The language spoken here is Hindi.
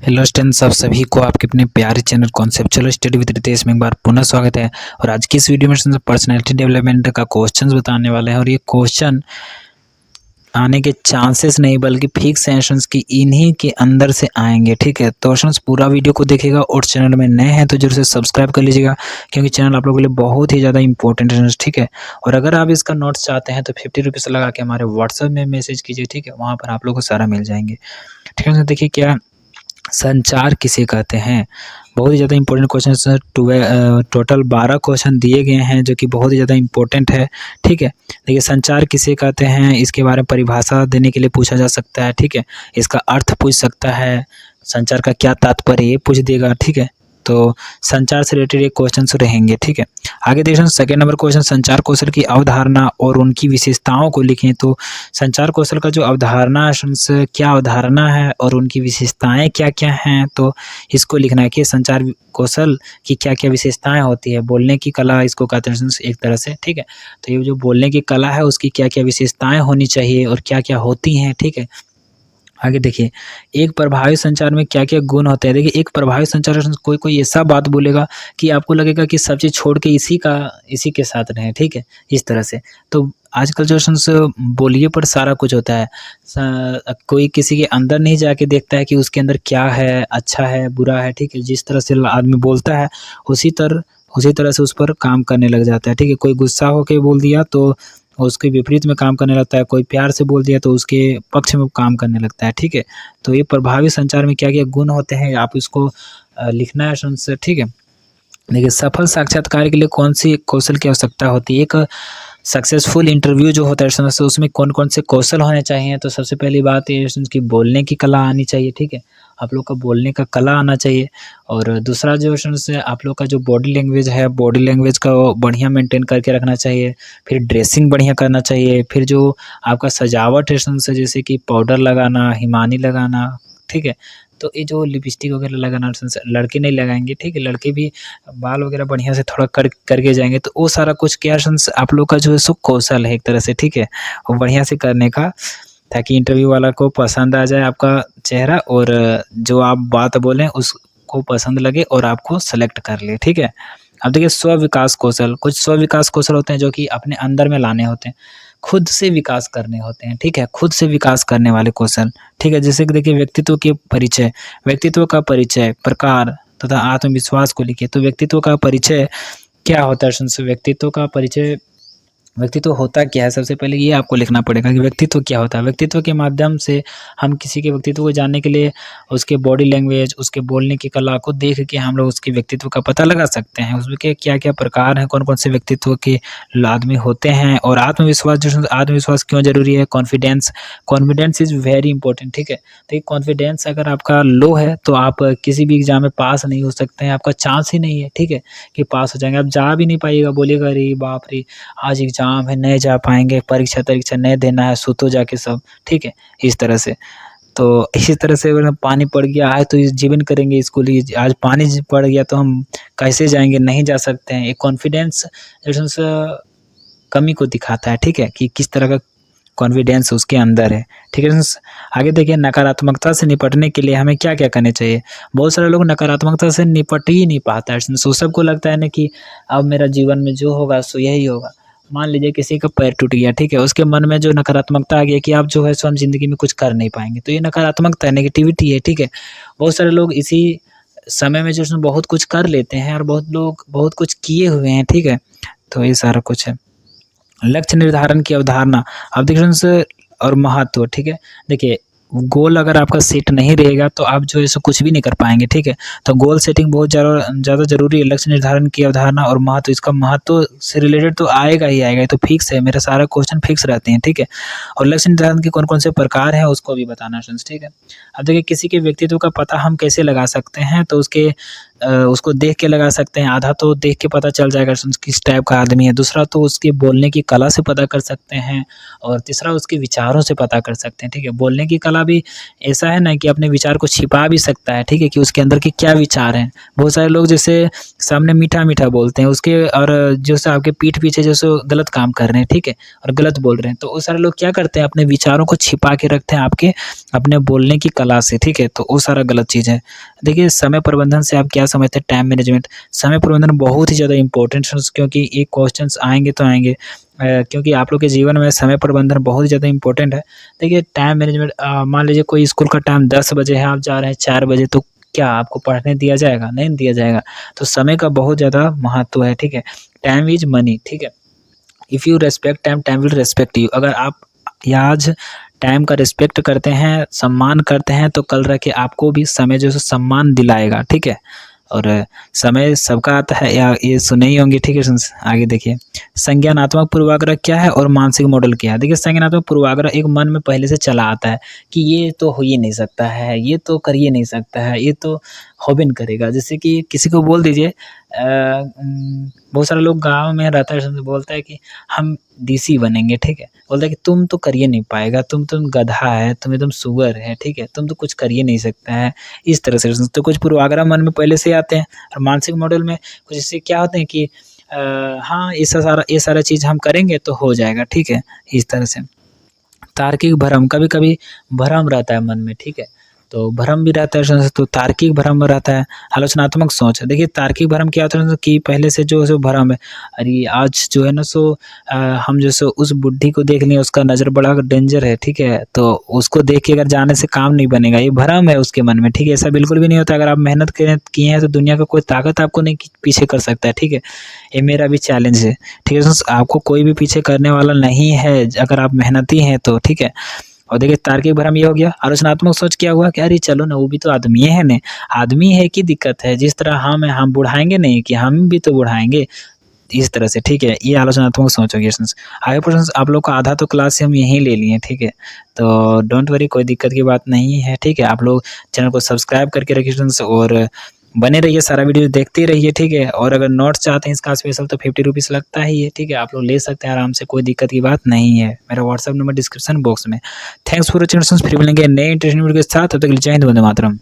हेलो स्टूडेंट्स, आप सभी को आपके अपने प्यारे channel conceptual study with Ritesh में एक बार पुनः स्वागत है। और आज की इस वीडियो में पर्सनैलिटी डेवलपमेंट का क्वेश्चंस बताने वाले हैं। और ये क्वेश्चन आने के चांसेस नहीं बल्कि फिक्स आंसर्स की इन्हीं के अंदर से आएंगे। ठीक है, तो स्टूडेंट्स पूरा वीडियो को देखिएगा और चैनल में नए हैं तो जरूर से सब्सक्राइब कर लीजिएगा, क्योंकि चैनल आप लोगों के लिए बहुत ही ज़्यादा इंपॉर्टेंट है। ठीक है, और अगर आप इसका नोट्स चाहते हैं तो 50 रुपीज़ लगा के हमारे व्हाट्सएप में मैसेज कीजिए। ठीक है, वहाँ पर आप लोग को सारा मिल जाएंगे। ठीक है, तो देखिए क्या संचार किसे कहते हैं। बहुत ही ज़्यादा important question sir. Total 12 question दिए गए हैं जो कि बहुत ही ज़्यादा इंपॉर्टेंट है। ठीक है, देखिए संचार किसे कहते हैं, इसके बारे में परिभाषा देने के लिए पूछा जा सकता है। ठीक है, इसका अर्थ पूछ सकता है, संचार का क्या तात्पर्य ये पूछ देगा। ठीक है, तो संचार से रिलेटेड ये क्वेश्चन रहेंगे। ठीक है, आगे देखिए सेकंड नंबर क्वेश्चन, संचार कौशल की अवधारणा और उनकी विशेषताओं को लिखें। तो संचार कौशल का जो अवधारणा है, क्या अवधारणा है और उनकी विशेषताएं क्या क्या हैं, तो इसको लिखना है कि संचार कौशल की क्या क्या विशेषताएं होती है। बोलने की कला इसको कहते हैं एक तरह से। ठीक है, तो ये जो बोलने की कला है उसकी क्या क्या विशेषताएं होनी चाहिए और क्या क्या होती हैं। ठीक है, आगे देखिए एक प्रभावी संचार में क्या क्या गुण होते हैं। देखिए एक प्रभावी संचार कोई कोई ऐसा बात बोलेगा कि आपको लगेगा कि सब चीज़ छोड़ के इसी के साथ रहें। ठीक है, इस तरह से। तो आजकल जो बोलिए पर सारा कुछ होता है। कोई किसी के अंदर नहीं जाके देखता है कि उसके अंदर क्या है, अच्छा है बुरा है। ठीक है, जिस तरह से आदमी बोलता है उसी तरह से उस पर काम करने लग जाता है। ठीक है, कोई गुस्सा होकर बोल दिया तो उसके विपरीत में काम करने लगता है, कोई प्यार से बोल दिया तो उसके पक्ष में काम करने लगता है। ठीक है, तो ये प्रभावी संचार में क्या क्या गुण होते हैं आप इसको लिखना है से। ठीक है, देखिए सफल साक्षात्कार के लिए कौन सी कौशल की आवश्यकता होती है। एक सक्सेसफुल इंटरव्यू जो होता है उसमें कौन कौन से कौशल होने चाहिए। तो सबसे पहली बात ये उसकी बोलने की कला आनी चाहिए। ठीक है, आप लोग का बोलने का कला आना चाहिए। और दूसरा जो है आप लोग का जो बॉडी लैंग्वेज है, बॉडी लैंग्वेज का बढ़िया मेंटेन करके रखना चाहिए। फिर ड्रेसिंग बढ़िया करना चाहिए। फिर जो आपका सजावट है जैसे कि पाउडर लगाना, हिमानी लगाना। ठीक है, तो ये जो लिपस्टिक वगैरह लगाना लड़के नहीं लगाएंगे। ठीक है, लड़के भी बाल वगैरह बढ़िया से थोड़ा करके जाएंगे। तो वो सारा कुछ क्या आप लोग का जो है सो कौशल है एक तरह से। ठीक है, वो बढ़िया से करने का, ताकि इंटरव्यू वाला को पसंद आ जाए आपका चेहरा और जो आप बात बोलें उसको पसंद लगे और आपको सेलेक्ट कर ले। ठीक है, अब देखिए स्व विकास कौशल, कुछ स्व विकास कौशल होते हैं जो कि अपने अंदर में लाने होते हैं, खुद से विकास करने होते हैं। ठीक है, खुद से विकास करने वाले कौशल। ठीक है, जैसे कि देखिए व्यक्तित्व का परिचय, प्रकार तथा आत्मविश्वास को लिखिए। तो व्यक्तित्व का परिचय क्या होता है। व्यक्तित्व होता क्या है, सबसे पहले ये आपको लिखना पड़ेगा कि व्यक्तित्व क्या होता है। व्यक्तित्व के माध्यम से हम किसी के व्यक्तित्व को जानने के लिए उसके बॉडी लैंग्वेज, उसके बोलने की कला को देख के हम लोग उसके व्यक्तित्व का पता लगा सकते हैं। उसके क्या क्या प्रकार हैं, कौन कौन से व्यक्तित्व के आदमी होते हैं। और आत्मविश्वास क्यों जरूरी है। Confidence is very important. ठीक है, तो कॉन्फिडेंस अगर आपका लो है तो आप किसी भी एग्जाम में पास नहीं हो सकते हैं, आपका चांस ही नहीं है। ठीक है, कि पास हो जाएंगे, आप जा भी नहीं पाइएगा, बोलिएगा अरे बाप रे आज एग्जाम है नहीं जा पाएंगे, परीक्षा नहीं देना है, सुतो जाके सब। ठीक है, इस तरह से। तो इसी तरह से अगर पानी पड़ गया है तो जीवन करेंगे स्कूल, आज पानी पड़ गया तो हम कैसे जाएंगे, नहीं जा सकते हैं। एक कॉन्फिडेंस कमी को दिखाता है। ठीक है, कि किस तरह का कॉन्फिडेंस उसके अंदर है। ठीक है, आगे देखिए नकारात्मकता से निपटने के लिए हमें क्या क्या करने चाहिए। बहुत सारे लोग नकारात्मकता से निपट ही नहीं पाता है। सो सबको लगता है ना कि अब मेरा जीवन में जो होगा सो यही होगा। मान लीजिए किसी का पैर टूट गया। ठीक है, उसके मन में जो नकारात्मकता आ गया कि आप जो है सो हम जिंदगी में कुछ कर नहीं पाएंगे, तो ये नकारात्मकता है, नेगेटिविटी है। ठीक है, बहुत सारे लोग इसी समय में जो बहुत कुछ कर लेते हैं और बहुत लोग बहुत कुछ किए हुए हैं। ठीक है, तो ये सारा कुछ है। लक्ष्य निर्धारण की अवधारणा, अब देखिए और महत्व। ठीक है, देखिए गोल अगर आपका सेट नहीं रहेगा तो आप जो है सो कुछ भी नहीं कर पाएंगे। ठीक है, तो गोल सेटिंग बहुत ज़्यादा जरूरी है। लक्ष्य निर्धारण की अवधारणा और महत्व, इसका महत्व से रिलेटेड तो आएगा ही आएगा, तो फिक्स है, मेरा सारा क्वेश्चन फिक्स रहते हैं। ठीक है, और लक्ष्य निर्धारण के कौन कौन से प्रकार हैं उसको भी बताना। ठीक है, अब देखिए किसी के व्यक्तित्व का पता हम कैसे लगा सकते हैं, तो उसके उसको देख के लगा सकते हैं, आधा तो देख के पता चल जाएगा किस टाइप का आदमी है, दूसरा तो उसके बोलने की कला से पता कर सकते हैं और तीसरा उसके विचारों से पता कर सकते हैं, ठीक है। बोलने की कला भी ऐसा है ना कि अपने विचार को छिपा भी सकता है, ठीक है, कि उसके अंदर के क्या विचार हैं। बहुत सारे लोग जैसे सामने मीठा-मीठा बोलते हैं उसके और जैसे आपके पीठ पीछे जैसे गलत काम कर रहे हैं, ठीक है, और गलत बोल रहे हैं, तो वो सारे लोग क्या करते हैं अपने विचारों को छिपा के रखते हैं आपके अपने बोलने की कला से, ठीक है, तो वो सारा गलत चीज़ है। देखिए समय प्रबंधन से आप क्या समझते हैं टाइम मैनेजमेंट? समय प्रबंधन बहुत ही ज़्यादा इम्पोर्टेंट है क्योंकि ये क्वेश्चंस आएँगे तो आएँगे क्योंकि आप लोग के जीवन में समय प्रबंधन बहुत ज़्यादा इम्पोर्टेंट है। देखिए टाइम मैनेजमेंट मान लीजिए कोई स्कूल का टाइम 10 बजे है, आप जा रहे हैं 4 बजे तो क्या आपको पढ़ने दिया जाएगा? नहीं दिया जाएगा। तो समय का बहुत ज़्यादा महत्व है, ठीक है। टाइम इज़ मनी, ठीक है। If you respect time, time will respect you. अगर आप आज टाइम का रिस्पेक्ट करते हैं, सम्मान करते हैं, तो कल रह के आपको भी समय जो है सम्मान दिलाएगा, ठीक है। और समय सबका आता है या ये सुने ही होंगे, ठीक है। आगे देखिए संज्ञानात्मक पूर्वाग्रह क्या है और मानसिक मॉडल क्या है। देखिए संज्ञानात्मक पूर्वाग्रह एक मन में पहले से चला आता है कि ये तो हो ही नहीं सकता है, ये तो कर ही नहीं सकता है, ये तो हो भी नहीं करेगा। जैसे कि किसी को बोल दीजिए बहुत सारे लोग गाँव में रहता है बोलता है कि हम डीसी बनेंगे, ठीक है। बोलता है कि तुम तो कर ही नहीं पाएगा, तुम गधा है, तुम एकदम सुअर है, ठीक है, तुम तो कुछ कर ही नहीं सकता है। इस तरह से तो कुछ पूर्वाग्रह मन में पहले से आते हैं और मानसिक मॉडल में कुछ इससे क्या होते हैं कि हाँ ये सारा चीज़ हम करेंगे तो हो जाएगा, ठीक है, इस तरह से। तार्किक भ्रम, कभी-कभी भ्रम रहता है मन में, ठीक है, तो भ्रम भी रहता है, तो तार्किक भ्रम रहता है। आलोचनात्मक सोच, देखिए तार्किक भ्रम क्या होता है कि पहले से जो है सो भ्रम है, अरे आज जो है ना सो हम जो सो उस बुड्ढी को देख लिए, उसका नज़र बड़ा डेंजर है, ठीक है, तो उसको देख के अगर जाने से काम नहीं बनेगा, ये भ्रम है उसके मन में, ठीक है। ऐसा बिल्कुल भी नहीं होता, अगर आप मेहनत किए हैं तो दुनिया का कोई ताकत आपको नहीं पीछे कर सकता है, ठीक है। ये मेरा भी चैलेंज है, ठीक है। आपको कोई भी पीछे करने वाला नहीं है अगर आप मेहनती हैं तो, ठीक है। और देखिए तार्किक भ्रम ये हो गया। आलोचनात्मक सोच क्या हुआ कि अरे चलो ना, वो भी तो आदमी है ना, आदमी है की दिक्कत है, जिस तरह हम बुढ़ाएंगे नहीं कि हम भी तो बुढ़ाएंगे, इस तरह से, ठीक है। ये आलोचनात्मक सोच हो गई। आगे प्रश्न आप लोग का आधा तो क्लास से हम यहीं ले लिए, ठीक है, तो डोंट वरी, कोई दिक्कत की बात नहीं है, ठीक है। आप लोग चैनल को सब्सक्राइब करके रखिए और बने रहिए, सारा वीडियो देखते रहिए, ठीक है। और अगर नोट्स चाहते हैं इसका स्पेशल तो 50 रुपीज़ लगता ही है, ठीक है, आप लोग ले सकते हैं आराम से, कोई दिक्कत की बात नहीं है। मेरा व्हाट्सएप नंबर डिस्क्रिप्शन बॉक्स में। थैंक्स फॉर वॉचिंग, फिर मिलेंगे नए इंटरेस्टिंग वीडियो के साथ, तब तक के लिए जय हिंद, वंदे मातरम।